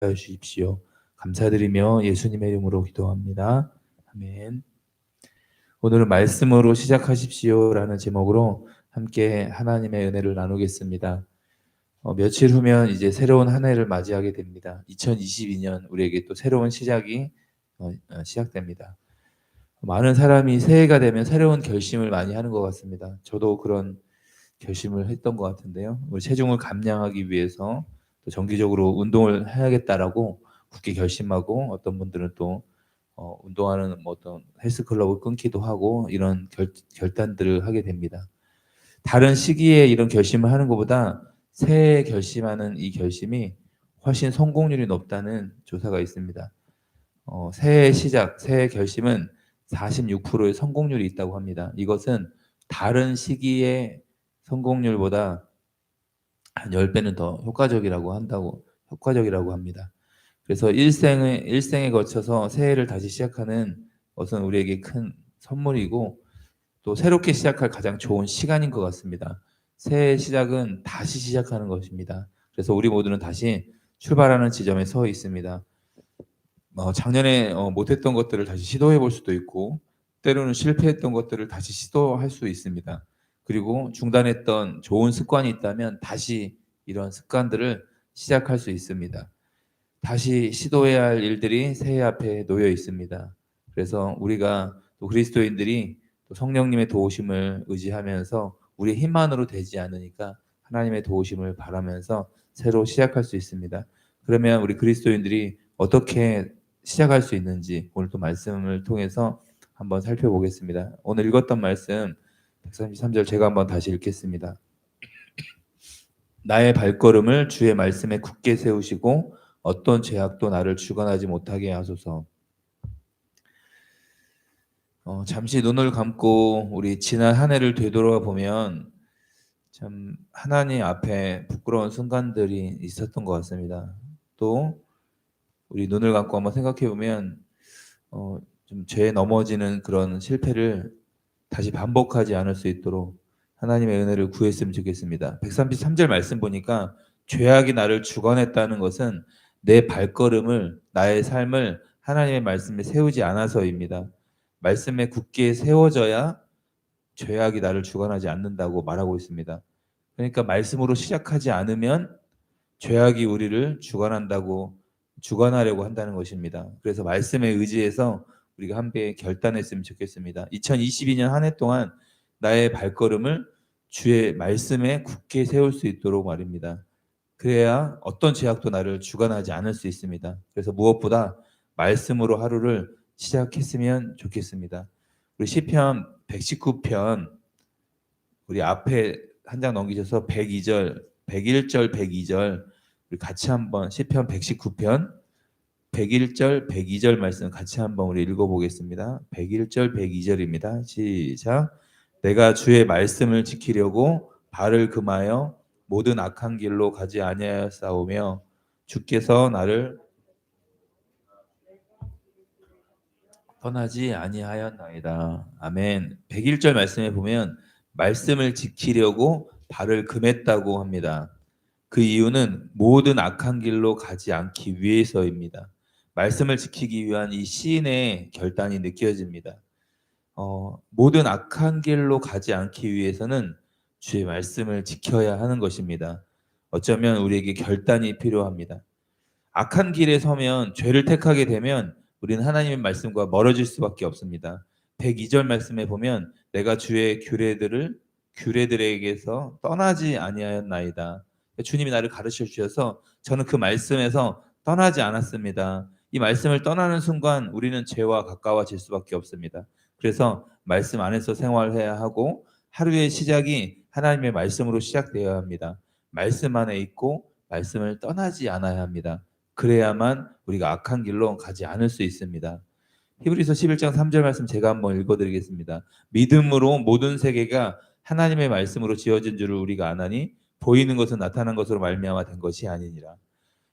하여 주십시오. 감사드리며 예수님의 이름으로 기도합니다. 아멘. 오늘은 말씀으로 시작하십시오라는 제목으로 함께 하나님의 은혜를 나누겠습니다. 며칠 후면 이제 새로운 한 해를 맞이하게 됩니다. 2022년 우리에게 또 새로운 시작이 시작됩니다. 많은 사람이 새해가 되면 새로운 결심을 많이 하는 것 같습니다. 저도 그런 결심을 했던 것 같은데요. 우리 체중을 감량하기 위해서 또 정기적으로 운동을 해야겠다라고 굳게 결심하고, 어떤 분들은 또 운동하는 뭐 어떤 헬스클럽을 끊기도 하고, 이런 결단들을 하게 됩니다. 다른 시기에 이런 결심을 하는 것보다 새해 결심하는 이 결심이 훨씬 성공률이 높다는 조사가 있습니다. 새해 시작, 새해 결심은 46%의 성공률이 있다고 합니다. 이것은 다른 시기의 성공률보다 한 10배는 더 효과적이라고 합니다. 그래서 일생에 거쳐서 새해를 다시 시작하는 것은 우리에게 큰 선물이고, 또 새롭게 시작할 가장 좋은 시간인 것 같습니다. 새해 시작은 다시 시작하는 것입니다. 그래서 우리 모두는 다시 출발하는 지점에 서 있습니다. 작년에 못했던 것들을 다시 시도해 볼 수도 있고, 때로는 실패했던 것들을 다시 시도할 수 있습니다. 그리고 중단했던 좋은 습관이 있다면 다시 이런 습관들을 시작할 수 있습니다. 다시 시도해야 할 일들이 새해 앞에 놓여 있습니다. 그래서 우리가 또 그리스도인들이 또 성령님의 도우심을 의지하면서 우리의 힘만으로 되지 않으니까 하나님의 도우심을 바라면서 새로 시작할 수 있습니다. 그러면 우리 그리스도인들이 어떻게 시작할 수 있는지 오늘 또 말씀을 통해서 한번 살펴보겠습니다. 오늘 읽었던 말씀 133절 제가 한번 다시 읽겠습니다. 나의 발걸음을 주의 말씀에 굳게 세우시고 어떤 죄악도 나를 주관하지 못하게 하소서. 잠시 눈을 감고 우리 지난 한 해를 되돌아 보면 참 하나님 앞에 부끄러운 순간들이 있었던 것 같습니다. 또 우리 눈을 감고 한번 생각해 보면 좀 죄에 넘어지는 그런 실패를 다시 반복하지 않을 수 있도록 하나님의 은혜를 구했으면 좋겠습니다. 133절 말씀 보니까 죄악이 나를 주관했다는 것은 내 발걸음을, 나의 삶을 하나님의 말씀에 세우지 않아서입니다. 말씀에 굳게 세워져야 죄악이 나를 주관하지 않는다고 말하고 있습니다. 그러니까 말씀으로 시작하지 않으면 죄악이 우리를 주관하려고 한다는 것입니다. 그래서 말씀에 의지해서 우리가 함께 결단했으면 좋겠습니다. 2022년 한 해 동안 나의 발걸음을 주의 말씀에 굳게 세울 수 있도록 말입니다. 그래야 어떤 죄악도 나를 주관하지 않을 수 있습니다. 그래서 무엇보다 말씀으로 하루를 시작했으면 좋겠습니다. 우리 시편 119편 우리 앞에 한 장 넘기셔서 102절, 101절, 102절 우리 같이 한번 시편 119편 101절, 102절 말씀 같이 한번 우리 읽어보겠습니다. 101절, 102절입니다. 시작. 내가 주의 말씀을 지키려고 발을 금하여 모든 악한 길로 가지 아니하였사오며 주께서 나를 떠나지 아니하였나이다. 아멘. 101절 말씀에 보면 말씀을 지키려고 발을 금했다고 합니다. 그 이유는 모든 악한 길로 가지 않기 위해서입니다. 말씀을 지키기 위한 이 시인의 결단이 느껴집니다. 모든 악한 길로 가지 않기 위해서는 주의 말씀을 지켜야 하는 것입니다. 어쩌면 우리에게 결단이 필요합니다. 악한 길에 서면 죄를 택하게 되면 우리는 하나님의 말씀과 멀어질 수밖에 없습니다. 102절 말씀에 보면 내가 주의 규례들에게서 떠나지 아니하였나이다. 주님이 나를 가르쳐 주셔서 저는 그 말씀에서 떠나지 않았습니다. 이 말씀을 떠나는 순간 우리는 죄와 가까워질 수밖에 없습니다. 그래서 말씀 안에서 생활해야 하고 하루의 시작이 하나님의 말씀으로 시작되어야 합니다. 말씀 안에 있고 말씀을 떠나지 않아야 합니다. 그래야만 우리가 악한 길로 가지 않을 수 있습니다. 히브리서 11장 3절 말씀 제가 한번 읽어드리겠습니다. 믿음으로 모든 세계가 하나님의 말씀으로 지어진 줄을 우리가 아나니 보이는 것은 나타난 것으로 말미암아 된 것이 아니니라.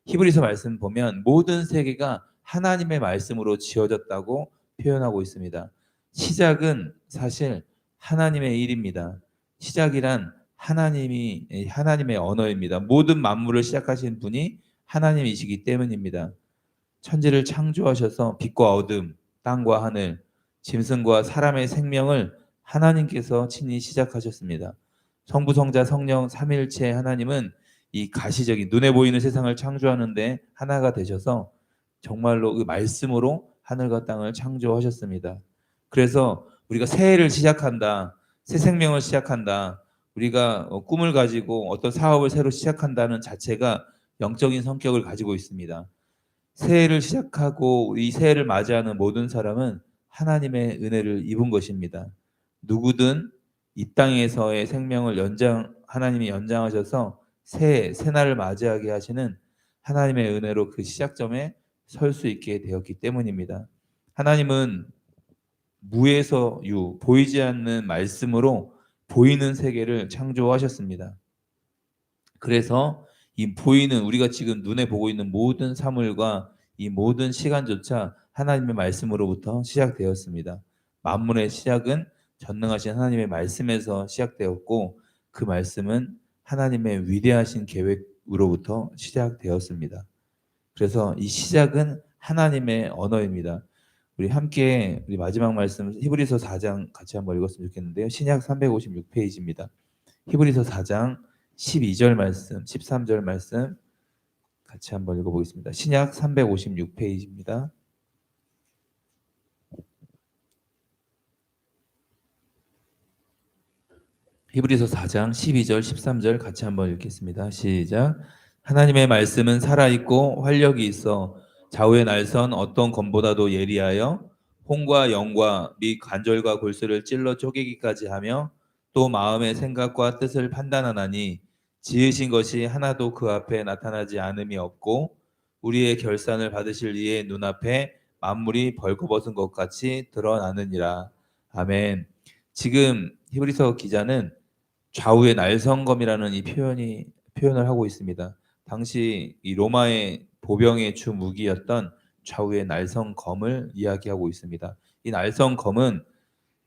히브리서 말씀 보면 모든 세계가 하나님의 말씀으로 지어졌다고 표현하고 있습니다. 시작은 사실 하나님의 일입니다. 시작이란 하나님의 언어입니다. 모든 만물을 시작하신 분이 하나님이시기 때문입니다. 천지를 창조하셔서 빛과 어둠, 땅과 하늘, 짐승과 사람의 생명을 하나님께서 친히 시작하셨습니다. 성부, 성자, 성령 삼위일체 하나님은 이 가시적인 눈에 보이는 세상을 창조하는데 하나가 되셔서 정말로 그 말씀으로 하늘과 땅을 창조하셨습니다. 그래서 우리가 새해를 시작한다, 새 생명을 시작한다, 우리가 꿈을 가지고 어떤 사업을 새로 시작한다는 자체가 영적인 성격을 가지고 있습니다. 새해를 시작하고 이 새해를 맞이하는 모든 사람은 하나님의 은혜를 입은 것입니다. 누구든 이 땅에서의 생명을 하나님이 연장하셔서 새날을 맞이하게 하시는 하나님의 은혜로 그 시작점에 설 수 있게 되었기 때문입니다. 하나님은 무에서 유, 보이지 않는 말씀으로 보이는 세계를 창조하셨습니다. 그래서 이 보이는 우리가 지금 눈에 보고 있는 모든 사물과 이 모든 시간조차 하나님의 말씀으로부터 시작되었습니다. 만물의 시작은 전능하신 하나님의 말씀에서 시작되었고 그 말씀은 하나님의 위대하신 계획으로부터 시작되었습니다. 그래서 이 시작은 하나님의 언어입니다. 우리 함께 우리 마지막 말씀 히브리서 4장 같이 한번 읽었으면 좋겠는데요. 신약 356페이지입니다. 히브리서 4장 12절 말씀, 13절 말씀 같이 한번 읽어보겠습니다. 신약 356페이지입니다. 히브리서 4장 12절, 13절 같이 한번 읽겠습니다. 시작. 하나님의 말씀은 살아있고 활력이 있어 좌우의 날선 어떤 검보다도 예리하여 혼과 영과 및 관절과 골수를 찔러 쪼개기까지 하며 또 마음의 생각과 뜻을 판단하나니 지으신 것이 하나도 그 앞에 나타나지 않음이 없고 우리의 결산을 받으실 이의 눈앞에 만물이 벌거벗은 것 같이 드러나느니라. 아멘. 지금 히브리서 기자는 좌우의 날성검이라는 이 표현을 하고 있습니다. 당시 이 로마의 보병의 주 무기였던 좌우의 날성검을 이야기하고 있습니다. 이 날성검은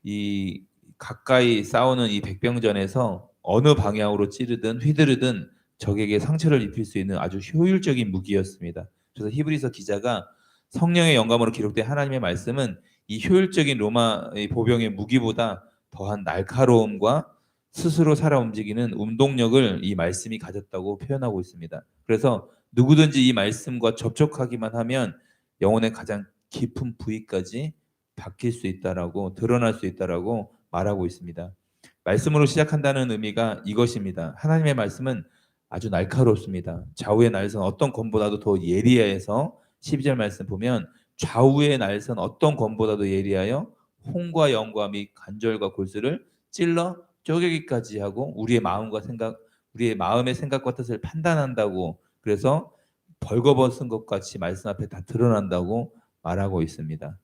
이 가까이 싸우는 이 백병전에서 어느 방향으로 찌르든 휘두르든 적에게 상처를 입힐 수 있는 아주 효율적인 무기였습니다. 그래서 히브리서 기자가 성령의 영감으로 기록된 하나님의 말씀은 이 효율적인 로마의 보병의 무기보다 더한 날카로움과 스스로 살아 움직이는 운동력을 이 말씀이 가졌다고 표현하고 있습니다. 그래서 누구든지 이 말씀과 접촉하기만 하면 영혼의 가장 깊은 부위까지 바뀔 수 있다라고 드러날 수 있다라고 말하고 있습니다. 말씀으로 시작한다는 의미가 이것입니다. 하나님의 말씀은 아주 날카롭습니다. 좌우의 날선 어떤 검보다도 더 예리해서 12절 말씀 보면 좌우의 날선 어떤 검보다도 예리하여 혼과 영과 및 관절과 골수를 찔러 쪼개기까지 하고 우리의 마음과 생각, 우리의 마음의 생각과 뜻을 판단한다고 그래서 벌거벗은 것 같이 말씀 앞에 다 드러난다고 말하고 있습니다.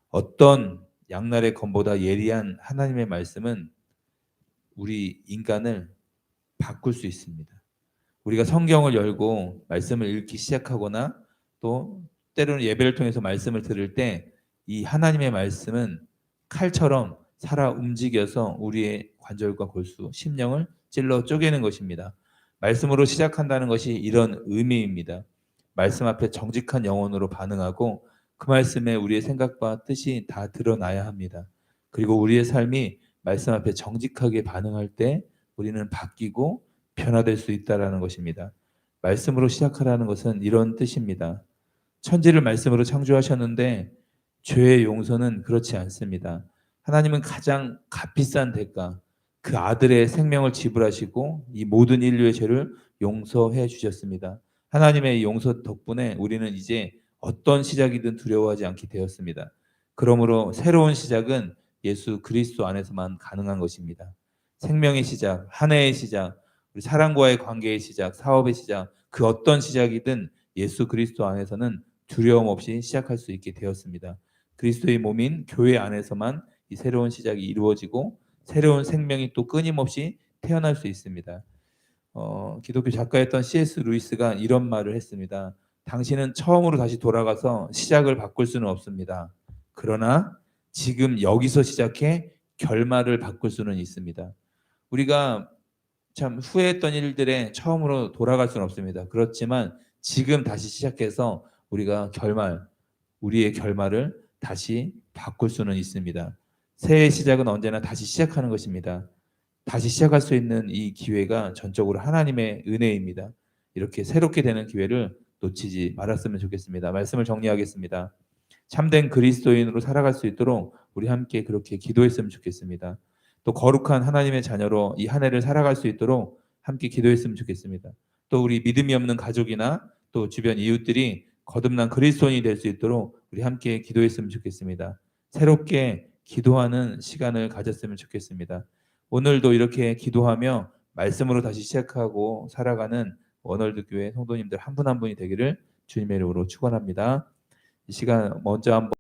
어떤 양날의 검보다 예리한 하나님의 말씀은 우리 인간을 바꿀 수 있습니다. 우리가 성경을 열고 말씀을 읽기 시작하거나 또 때로는 예배를 통해서 말씀을 들을 때 이 하나님의 말씀은 칼처럼 살아 움직여서 우리의 관절과 골수, 심령을 찔러 쪼개는 것입니다. 말씀으로 시작한다는 것이 이런 의미입니다. 말씀 앞에 정직한 영혼으로 반응하고 그 말씀에 우리의 생각과 뜻이 다 드러나야 합니다. 그리고 우리의 삶이 말씀 앞에 정직하게 반응할 때 우리는 바뀌고 변화될 수 있다라는 것입니다. 말씀으로 시작하라는 것은 이런 뜻입니다. 천지를 말씀으로 창조하셨는데 죄의 용서는 그렇지 않습니다. 하나님은 가장 값비싼 대가, 그 아들의 생명을 지불하시고 이 모든 인류의 죄를 용서해 주셨습니다. 하나님의 이 용서 덕분에 우리는 이제 어떤 시작이든 두려워하지 않게 되었습니다. 그러므로 새로운 시작은 예수 그리스도 안에서만 가능한 것입니다. 생명의 시작, 한 해의 시작, 우리 사랑과의 관계의 시작, 사업의 시작, 그 어떤 시작이든 예수 그리스도 안에서는 두려움 없이 시작할 수 있게 되었습니다. 그리스도의 몸인 교회 안에서만 이 새로운 시작이 이루어지고 새로운 생명이 또 끊임없이 태어날 수 있습니다. 기독교 작가였던 C.S. 루이스가 이런 말을 했습니다. 당신은 처음으로 다시 돌아가서 시작을 바꿀 수는 없습니다. 그러나 지금 여기서 시작해 결말을 바꿀 수는 있습니다. 우리가 참 후회했던 일들에 처음으로 돌아갈 수는 없습니다. 그렇지만 지금 다시 시작해서 우리가 우리의 결말을 다시 바꿀 수는 있습니다. 새해의 시작은 언제나 다시 시작하는 것입니다. 다시 시작할 수 있는 이 기회가 전적으로 하나님의 은혜입니다. 이렇게 새롭게 되는 기회를 놓치지 말았으면 좋겠습니다. 말씀을 정리하겠습니다. 참된 그리스도인으로 살아갈 수 있도록 우리 함께 그렇게 기도했으면 좋겠습니다. 또 거룩한 하나님의 자녀로 이 한 해를 살아갈 수 있도록 함께 기도했으면 좋겠습니다. 또 우리 믿음이 없는 가족이나 또 주변 이웃들이 거듭난 그리스도인이 될 수 있도록 우리 함께 기도했으면 좋겠습니다. 새롭게 기도하는 시간을 가졌으면 좋겠습니다. 오늘도 이렇게 기도하며 말씀으로 다시 시작하고 살아가는 원월드 교회 성도님들 한 분 한 분이 되기를 주님의 이름으로 축원합니다. 이 시간 먼저 한번